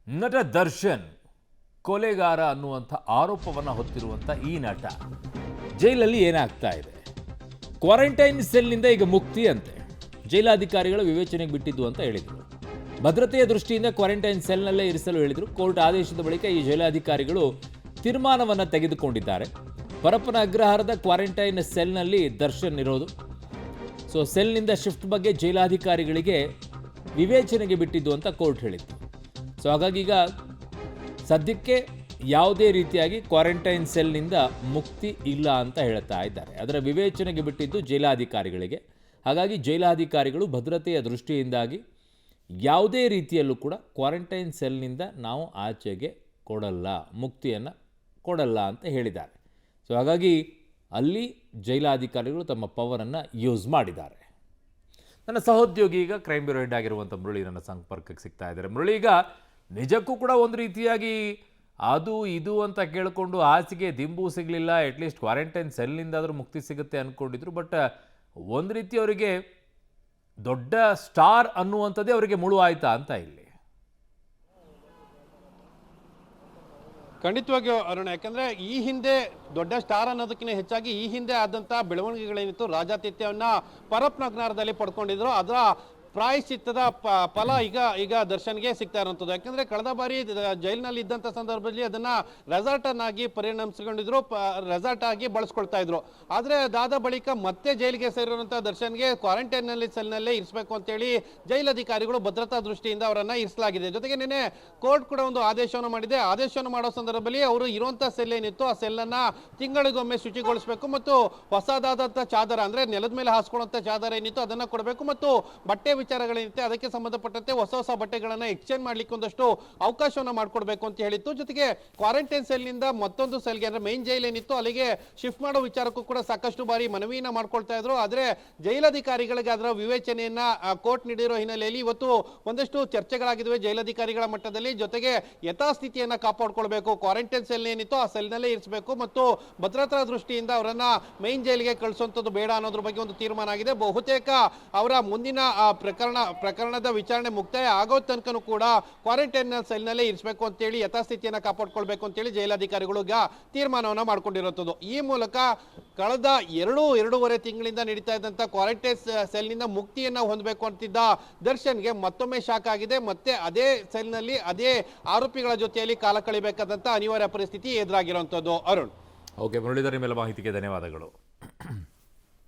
ನಟ ದರ್ಶನ್ ಕೊಲೆಗಾರ ಅನ್ನುವಂಥ ಆರೋಪವನ್ನು ಹೊತ್ತಿರುವಂಥ ಈ ನಟ ಜೈಲಲ್ಲಿ ಏನಾಗ್ತಾ ಇದೆ? ಕ್ವಾರಂಟೈನ್ ಸೆಲ್ನಿಂದ ಈಗ ಮುಕ್ತಿ ಅಂತೆ ಜೈಲಾಧಿಕಾರಿಗಳು ವಿವೇಚನೆಗೆ ಬಿಟ್ಟಿದ್ದು ಅಂತ ಹೇಳಿದರು. ಭದ್ರತೆಯ ದೃಷ್ಟಿಯಿಂದ ಕ್ವಾರಂಟೈನ್ ಸೆಲ್ನಲ್ಲೇ ಇರಿಸಲು ಹೇಳಿದರು. ಕೋರ್ಟ್ ಆದೇಶದ ಬಳಿಕ ಈ ಜೈಲಾಧಿಕಾರಿಗಳು ತೀರ್ಮಾನವನ್ನು ತೆಗೆದುಕೊಂಡಿದ್ದಾರೆ. ಪರಪ್ಪನ ಅಗ್ರಹಾರದ ಕ್ವಾರಂಟೈನ್ ಸೆಲ್ನಲ್ಲಿ ದರ್ಶನ್ ಇರೋದು. ಸೊ ಸೆಲ್ನಿಂದ ಶಿಫ್ಟ್ ಬಗ್ಗೆ ಜೈಲಾಧಿಕಾರಿಗಳಿಗೆ ವಿವೇಚನೆಗೆ ಬಿಟ್ಟಿದ್ದು ಅಂತ ಕೋರ್ಟ್ ಹೇಳಿತ್ತು. ಸೊ ಹಾಗಾಗಿ ಈಗ ಸದ್ಯಕ್ಕೆ ಯಾವುದೇ ರೀತಿಯಾಗಿ ಕ್ವಾರಂಟೈನ್ ಸೆಲ್ನಿಂದ ಮುಕ್ತಿ ಇಲ್ಲ ಅಂತ ಹೇಳ್ತಾ ಇದ್ದಾರೆ. ಅದರ ವಿವೇಚನೆಗೆ ಬಿಟ್ಟಿದ್ದು ಜೈಲಾಧಿಕಾರಿಗಳಿಗೆ. ಹಾಗಾಗಿ ಜೈಲಾಧಿಕಾರಿಗಳು ಭದ್ರತೆಯ ದೃಷ್ಟಿಯಿಂದಾಗಿ ಯಾವುದೇ ರೀತಿಯಲ್ಲೂ ಕೂಡ ಕ್ವಾರಂಟೈನ್ ಸೆಲ್ನಿಂದ ನಾವು ಆಚೆಗೆ ಕೊಡಲ್ಲ, ಮುಕ್ತಿಯನ್ನು ಕೊಡಲ್ಲ ಅಂತ ಹೇಳಿದ್ದಾರೆ. ಸೊ ಹಾಗಾಗಿ ಅಲ್ಲಿ ಜೈಲಾಧಿಕಾರಿಗಳು ತಮ್ಮ ಪವರನ್ನು ಯೂಸ್ ಮಾಡಿದ್ದಾರೆ. ನನ್ನ ಸಹೋದ್ಯೋಗಿ ಈಗ ಕ್ರೈಮ್ ಬ್ಯೂರೋ ಹೆಡ್ ಆಗಿರುವಂಥ ಮುರಳಿ ನನ್ನ ಸಂಪರ್ಕಕ್ಕೆ ಸಿಗ್ತಾ ಇದ್ದಾರೆ. ಮುರಳಿ, ಈಗ ನಿಜಕ್ಕೂ ಕೂಡ ಒಂದು ರೀತಿಯಾಗಿ ಅದು ಇದು ಅಂತ ಕೇಳಿಕೊಂಡು ಹಾಸಿಗೆ ದಿಂಬು ಸಿಗಲಿಲ್ಲ, ಅಟ್ಲೀಸ್ಟ್ ಕ್ವಾರಂಟೈನ್ ಸೆಲ್ನಿಂದಾದರೂ ಮುಕ್ತಿ ಸಿಗುತ್ತೆ ಅಂದ್ಕೊಂಡಿದ್ರು. ಬಟ್ ಒಂದು ರೀತಿ ಅವರಿಗೆ ದೊಡ್ಡ ಸ್ಟಾರ್ ಅನ್ನುವಂಥದ್ದೇ ಅವರಿಗೆ ಮುಳು ಆಯ್ತಾ ಅಂತ ಇಲ್ಲಿ? ಖಂಡಿತವಾಗಿಯೂ ಅರುಣ, ಯಾಕಂದ್ರೆ ಈ ಹಿಂದೆ ದೊಡ್ಡ ಸ್ಟಾರ್ ಅನ್ನೋದಕ್ಕಿಂತ ಹೆಚ್ಚಾಗಿ ಈ ಹಿಂದೆ ಆದಂಥ ಬೆಳವಣಿಗೆಗಳೇನಿತ್ತು, ರಾಜಾತಿಥ್ಯವನ್ನ ಪರಪ್ಪನಗ್ರಹಾರದಲ್ಲಿ ಪಡ್ಕೊಂಡಿದ್ರು. ಅದರ ಪ್ರಾಯಶ್ಚಿತ್ತದ ಫಲ ಈಗ ದರ್ಶನ್ಗೆ ಸಿಗ್ತಾ ಇರುವಂಥದ್ದು. ಯಾಕಂದ್ರೆ ಕಳೆದ ಬಾರಿ ಜೈಲಿನಲ್ಲಿ ಇದ್ದಂಥ ಸಂದರ್ಭದಲ್ಲಿ ಅದನ್ನ ರೆಸಾರ್ಟ್ ಅನ್ನಾಗಿ ಪರಿಣಮಿಸಿಕೊಂಡಿದ್ರು, ರೆಸಾರ್ಟ್ ಆಗಿ ಬಳಸ್ಕೊಳ್ತಾ ಇದ್ರು. ಆದ್ರೆ ಅದಾದ ಬಳಿಕ ಮತ್ತೆ ಜೈಲಿಗೆ ಸೇರಿರುವಂಥ ದರ್ಶನ್ಗೆ ಕ್ವಾರಂಟೈನ್ ಸೆಲ್ನಲ್ಲೇ ಇರಿಸಬೇಕು ಅಂತೇಳಿ ಜೈಲಧಿಕಾರಿಗಳು ಭದ್ರತಾ ದೃಷ್ಟಿಯಿಂದ ಅವರನ್ನ ಇರಿಸಲಾಗಿದೆ. ಜೊತೆಗೆ ನಿನ್ನೆ ಕೋರ್ಟ್ ಕೂಡ ಒಂದು ಆದೇಶವನ್ನು ಮಾಡಿದೆ. ಆದೇಶವನ್ನು ಮಾಡೋ ಸಂದರ್ಭದಲ್ಲಿ ಅವರು ಇರುವಂತ ಸೆಲ್ ಏನಿತ್ತು ಆ ಸೆಲ್ಲನ್ನ ತಿಂಗಳಿಗೊಮ್ಮೆ ಶುಚಿಗೊಳಿಸಬೇಕು ಮತ್ತು ಹೊಸದಾದಂಥ ಚಾದರ ಅಂದ್ರೆ ನೆಲದ ಮೇಲೆ ಹಾಸ್ಕೊಳ್ಳುವಂಥ ಚಾದರ ಏನಿತ್ತು ಅದನ್ನ ಕೊಡಬೇಕು ಮತ್ತು ಬಟ್ಟೆ ವಿಚಾರಗಳೇನಿದೆ ಅದಕ್ಕೆ ಸಂಬಂಧಪಟ್ಟಂತೆ ಹೊಸ ಬಟ್ಟೆಗಳನ್ನ ಎಕ್ಸ್ಚೇಂಜ್ ಮಾಡ್ಲಿಕ್ಕೆ ಒಂದಷ್ಟು ಅವಕಾಶವನ್ನ ಮಾಡಿಕೊಡ್ಬೇಕು ಅಂತ ಹೇಳಿತ್ತು. ಜೊತೆಗೆ ಕ್ವಾರಂಟೈನ್ ಸೆಲ್ನಿಂದ ಮತ್ತೊಂದು ಸೆಲ್ಗೆ ಅಂದ್ರೆ ಮೈನ್ ಜೈಲ್ ಏನಿತ್ತು ಅಲ್ಲಿಗೆ ಶಿಫ್ಟ್ ಮಾಡೋ ವಿಚಾರಕ್ಕೂ ಕೂಡ ಸಾಕಷ್ಟು ಬಾರಿ ಮನವಿಯನ್ನ ಮಾಡ್ಕೊಳ್ತಾ ಇದ್ರು. ಆದ್ರೆ ಜೈಲಧಿಕಾರಿಗಳಿಗೆ ಅದರ ವಿವೇಚನೆಯನ್ನ ಕೋರ್ಟ್ ನೀಡಿರೋ ಹಿನ್ನೆಲೆಯಲ್ಲಿ ಇವತ್ತು ಒಂದಷ್ಟು ಚರ್ಚೆಗಳಾಗಿದ್ವೆ ಜೈಲಧಿಕಾರಿಗಳ ಮಟ್ಟದಲ್ಲಿ. ಜೊತೆಗೆ ಯಥಾಸ್ಥಿತಿಯನ್ನ ಕಾಪಾಡ್ಕೊಳ್ಬೇಕು, ಕ್ವಾರಂಟೈನ್ ಸೆಲ್ ಏನಿತ್ತು ಆ ಸೆಲ್ನಲ್ಲೇ ಇರಿಸಬೇಕು ಮತ್ತು ಭದ್ರತಾ ದೃಷ್ಟಿಯಿಂದ ಅವರನ್ನ ಮೈನ್ ಜೈಲಿಗೆ ಕಳಿಸುವಂಥದ್ದು ಬೇಡ ಅನ್ನೋದ್ರ ಬಗ್ಗೆ ಒಂದು ತೀರ್ಮಾನ ಆಗಿದೆ. ಬಹುತೇಕ ಅವರ ಮುಂದಿನ ಪ್ರಕರಣದ ವಿಚಾರಣೆ ಮುಕ್ತಾಯ ಆಗೋ ತನಕನೂ ಕೂಡ ಕ್ವಾರಂಟೈನ್ ಸೆಲ್ನಲ್ಲೇ ಇರಿಸಬೇಕು ಅಂತೇಳಿ ಯಥಾಸ್ಥಿತಿಯನ್ನು ಕಾಪಾಡ್ಕೊಳ್ಬೇಕು ಅಂತೇಳಿ ಜೈಲಾಧಿಕಾರಿಗಳು ತೀರ್ಮಾನವನ್ನು ಮಾಡ್ಕೊಂಡಿರುವಂಥದ್ದು. ಈ ಮೂಲಕ ಕಳೆದ ಎರಡೂವರೆ ತಿಂಗಳಿಂದ ನಡೀತಾ ಇದ್ದಂಥ ಕ್ವಾರಂಟೈನ್ ಸೆಲ್ನಿಂದ ಮುಕ್ತಿಯನ್ನು ಹೊಂದಬೇಕು ಅಂತಿದ್ದ ದರ್ಶನ್ಗೆ ಮತ್ತೊಮ್ಮೆ ಶಾಕ್ ಆಗಿದೆ. ಮತ್ತೆ ಅದೇ ಸೆಲ್ನಲ್ಲಿ ಅದೇ ಆರೋಪಿಗಳ ಜೊತೆಯಲ್ಲಿ ಕಾಲ ಕಳಿಬೇಕಾದಂಥ ಅನಿವಾರ್ಯ ಪರಿಸ್ಥಿತಿ ಎದುರಾಗಿರುವಂಥದ್ದು. ಅರುಣ್, ಓಕೆ ಮುರಳೀಧರ್, ಮೇಲೆ ಮಾಹಿತಿಗೆ ಧನ್ಯವಾದಗಳು.